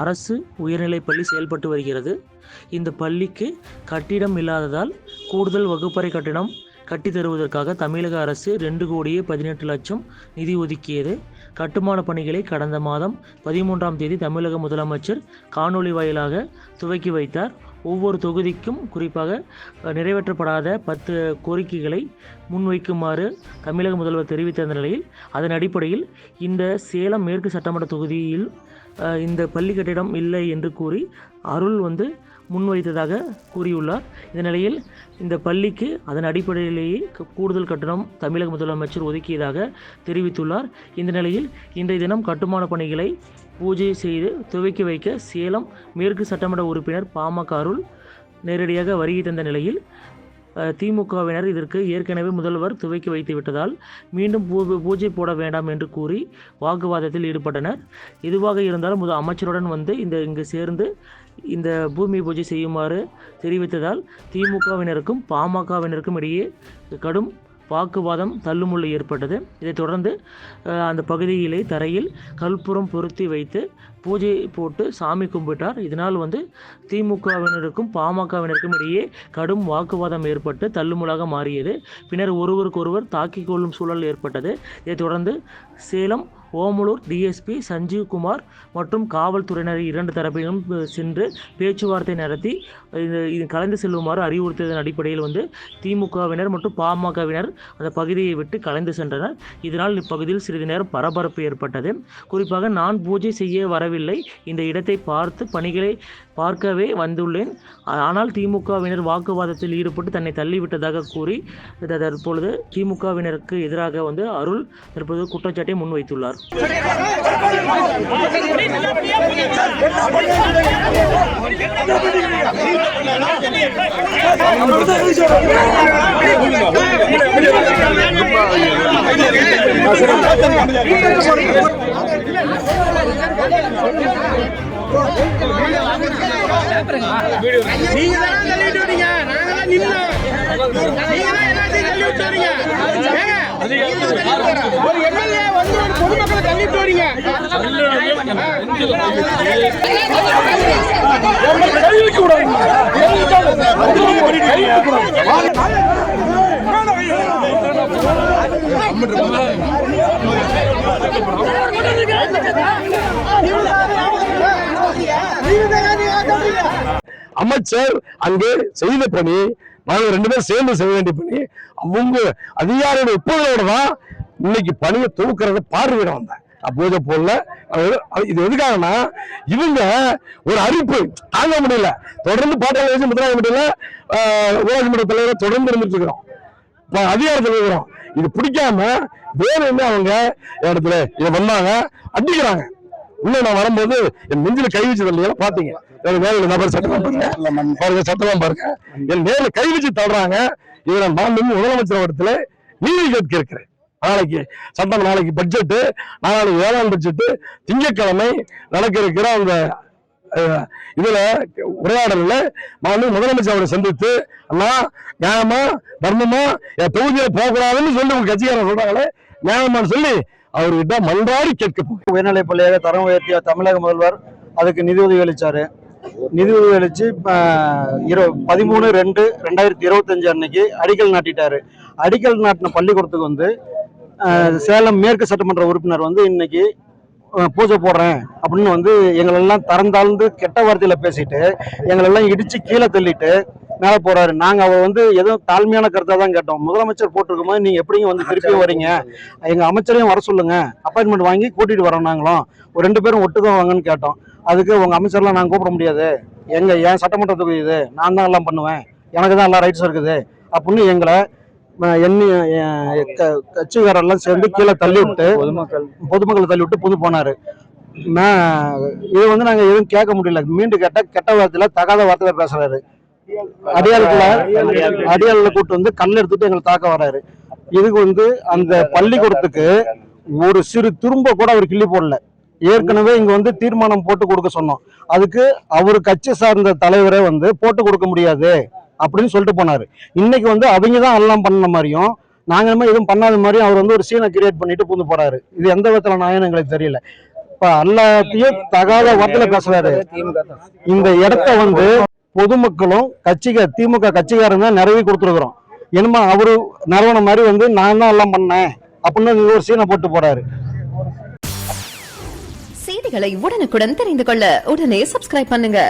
அரசு உயர்நிலைப் பள்ளி செயல்பட்டு வருகிறது. இந்த பள்ளிக்கு கட்டிடம் இல்லாததால் கூடுதல் வகுப்பறை கட்டிடம் கட்டி தருவதற்காக தமிழக அரசு 2,18,00,000 நிதி ஒதுக்கியது. கட்டுமான பணிகளை கடந்த மாதம் 13ஆம் தேதி தமிழக முதலமைச்சர் காணொலி வாயிலாக துவக்கி வைத்தார். ஒவ்வொரு தொகுதிக்கும் குறிப்பாக நிறைவேற்றப்படாத 10 கோரிக்கைகளை முன்வைக்குமாறு தமிழக முதல்வர் தெரிவித்த நிலையில் அதன் அடிப்படையில் இந்த சேலம் மேற்கு சட்டமன்ற தொகுதியில் இந்த பள்ளி கட்டிடம் இல்லை என்று கூறி அருள் முன்வைத்ததாக கூறியுள்ளார். இந்த நிலையில் இந்த பள்ளிக்கு அதன் அடிப்படையிலேயே கூடுதல் கட்டணம் தமிழக முதலமைச்சர் ஒதுக்கியதாக தெரிவித்துள்ளார். இந்த நிலையில் இன்றைய தினம் கட்டுமான பணிகளை பூஜை செய்து துவக்கி வைக்க சேலம் மேற்கு சட்டமன்ற உறுப்பினர் பாமக அருள் நேரடியாக வருகை தந்த நிலையில் திமுகவினர் இதற்கு ஏற்கனவே முதல்வர் துவக்கி வைத்து விட்டதால் மீண்டும் பூஜை போட வேண்டாம் என்று கூறி வாக்குவாதத்தில் ஈடுபட்டனர். எதுவாக இருந்தாலும் அமைச்சருடன் இங்கு சேர்ந்து இந்த பூமி பூஜை செய்யுமாறு தெரிவித்ததால் திமுகவினருக்கும் பாமகவினருக்கும் இடையே கடும் வாக்குவாதம் தள்ளுமுள்ளு ஏற்பட்டது. இதைத் தொடர்ந்து அந்த பகுதியிலே தரையில் கற்பூரம் பொருத்தி வைத்து பூஜை போட்டு சாமி கும்பிட்டார். இதனால் திமுகவினருக்கும் பாமகவினருக்கும் இடையே கடும் வாக்குவாதம் ஏற்பட்டு தள்ளுமுள்ளாக மாறியது. பின்னர் ஒருவருக்கொருவர் தாக்கிக் கொள்ளும் சூழல் ஏற்பட்டது. இதைத் தொடர்ந்து சேலம் ஓமலூர் டிஎஸ்பி சஞ்சீவ்குமார் மற்றும் காவல்துறையினர் 2 தரப்பிலும் சென்று பேச்சுவார்த்தை நடத்தி இது கலந்து செல்லுமாறு அறிவுறுத்தியதன் அடிப்படையில் திமுகவினர் மற்றும் பாமகவினர் அந்த பகுதியை விட்டு கலைந்து சென்றனர். இதனால் இப்பகுதியில் சிறிது நேரம் பரபரப்பு ஏற்பட்டது. குறிப்பாக நான் பூஜை செய்ய வரவில்லை, இந்த இடத்தை பார்த்து பணிகளை பார்க்கவே வந்துள்ளேன், ஆனால் திமுகவினர் வாக்குவாதத்தில் ஈடுபட்டு தன்னை தள்ளிவிட்டதாக கூறி தற்பொழுது திமுகவினருக்கு எதிராக அருள் தற்போது குற்றச்சாட்டை முன்வைத்துள்ளார். ஒரு எம்எல்ஏ ஒரு பொதுமக்களை தள்ளிட்டு வரீங்க. அமைச்சர் அங்கே செய்த பணி நாங்கள் 2 பேரும் சேர்ந்து செய்ய வேண்டிய பணி, அவங்க அதிகாரியோட ஒப்புதலோட தான் இன்னைக்கு பணியை துவக்கிறத பார்வையிட வந்தேன். பூஜை போடல. இது எதுக்காகனா இவங்க ஒரு அறிவிப்பு தாங்க முடியல, தொடர்ந்து பாட்டாளி வச்சு முதலாக முடியல, ஊராட்சி மன்ற தலைவர் தொடர்ந்து இருந்துட்டு இருக்கிறோம், அதிகாரத்தில் இருக்கிறோம். இது பிடிக்காம வேற என்ன அவங்க இடத்துல இதை வந்தாங்க அடிக்கிறாங்க. இன்னும் நான் வரும்போது என் நெஞ்சில கை வச்சது இல்லையா பாத்தீங்க, நபர் சட்டமா பாருங்க, சட்டமா பாருங்க, என் மேல கை வச்சு தள்ளுறாங்க. இதை நான் முதலமைச்சர் இடத்துல நீதி கேட்க இருக்கிறேன். நாளைக்கு சட்டம், நாளைக்கு பட்ஜெட்டு, நாளைக்கு 7ஆம் பட்ஜெட்டு, திங்கட்கிழமை நடக்க இருக்கிற அந்த இதுல உரையாடல முதலமைச்சர் அவரை சந்தித்து அண்ணா நியாயமா தர்மமா என் தொகுதியில போகக்கூடாதுன்னு சொல்லி உங்க கட்சிக்காரன் சொல்றாங்களே, நியாயமான்னு சொல்லி அவர்கிட்ட மன்றாடி கேட்க போகும். உயர்நிலை பள்ளியாக தரம் உயர்த்திய தமிழக முதல்வர் அதுக்கு நிதி உதவி அளிச்சாரு. நிதி உதவி அளிச்சு 13/2/2025 அன்னைக்கு அடிக்கல் நாட்டிட்டாரு. அடிக்கல் நாட்டின பள்ளிக்கூடத்துக்கு சேலம் மேற்கு சட்டமன்ற உறுப்பினர் இன்னைக்கு பூஜை போடுறேன் அப்படின்னு எங்களெல்லாம் தரந்தாழ்ந்து கெட்ட வார்த்தையில பேசிட்டு எங்களெல்லாம் இடிச்சு கீழே தள்ளிட்டு மேலே போறாரு. நாங்க அவர் எதுவும் தாழ்மையான கருத்தா தான் கேட்டோம். முதலமைச்சர் போட்டிருக்கும் போது நீங்க எப்படிங்க திருப்பி வரீங்க, எங்க அமைச்சரையும் வர சொல்லுங்க, அப்பாயின்மெண்ட் வாங்கி கூட்டிட்டு வரோம், நாங்களும் ஒரு 2 பேரும் ஒட்டுதான் வாங்கன்னு கேட்டோம். அதுக்கு உங்க அமைச்சர்லாம் நாங்க கூப்பிட முடியாது, என் சட்டமன்ற தொகுதி இது, நான் தான் எல்லாம் பண்ணுவேன், எனக்கு தான் எல்லா ரைட்ஸும் இருக்குது அப்படின்னு எங்களை கட்சிக்காரெல்லாம் சேர்ந்து கீழே தள்ளி விட்டு பொதுமக்களை தள்ளி விட்டு புது போனாரு. இது நாங்க எதுவும் கேட்க முடியல. மீண்டும் கேட்ட கெட்ட வார்த்தையில தகாத வார்த்தையில பேசுறாரு. அடியாள கூட்டு கல் எடுத்துட்டு எங்களை தாக்க வர்றாரு. இதுக்கு அந்த பள்ளிக்கூடத்துக்கு ஒரு சிறு துரும்ப கூட அவர் கிள்ளி போடல. ஏற்கனவே இங்க தீர்மானம் போட்டு கொடுக்க சொன்னோம். அதுக்கு அவரு கட்சி சார்ந்த தலைவரே போட்டு கொடுக்க முடியாது, அப்படின்னு சொல்லிட்டு போனாரு. இன்னைக்கு வந்து அவங்க தான் எல்லாம் பண்ண மாதிரியும் நாங்க எதுவும் பண்ணாத மாதிரியும் அவர் வந்து ஒரு சீனை கிரியேட் பண்ணிட்டு பூந்து போறாரு. இது எந்த விதத்துல நியாயம் எங்களுக்கு தெரியல. இப்ப எல்லாத்தையும் தகாத வார்த்தையில பேசுறாரு. இந்த இடத்த வந்து பொதுமக்களும் திமுக கட்சிக்காரங்க நிறைவே கொடுத்துருக்குறோம். என்னமா அவரு நிறுவனம் மாதிரி வந்து நான் தான் எல்லாம் பண்ணேன் அப்படின்னு ஒரு சீனை போட்டு போறாரு. செய்திகளை உடனுக்குடன் தெரிந்து கொள்ள உடனே சப்ஸ்கிரைப் பண்ணுங்க.